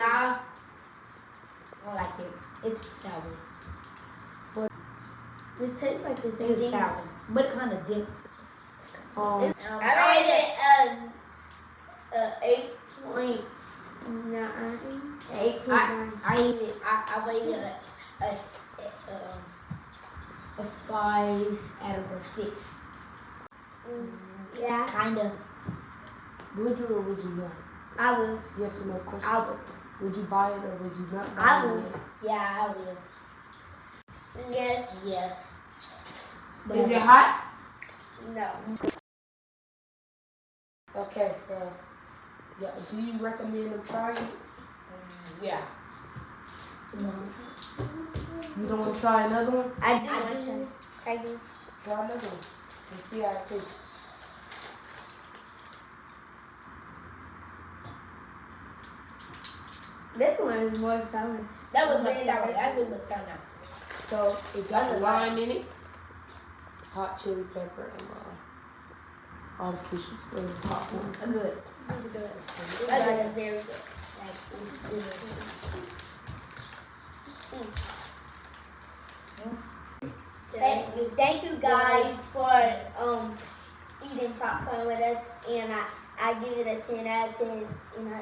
I like it. It's sour. But it tastes like the same it's thing. sour. But it kind of dips. I rate it 8.9. 8.9. I rate it a 5 out of a 6. Yeah. Kinda. Would you or would you not? I was. Yes or no question? I would. Would you buy it or would you not buy I it? would. Yeah, I will. Yes. Yes. Is it hot? No. Okay, so yeah, do you recommend them try it? Yeah. No. You don't want to try another one? I do. I do. Try another one and see how it tastes. This one is more sour. That was my sour. That was my sour. So it got lime in it, hot chili pepper, and artificial flavored popcorn. Good. This is good. That's That is very good. Thank you guys for eating popcorn with us, and I give it a 10 out of 10, and I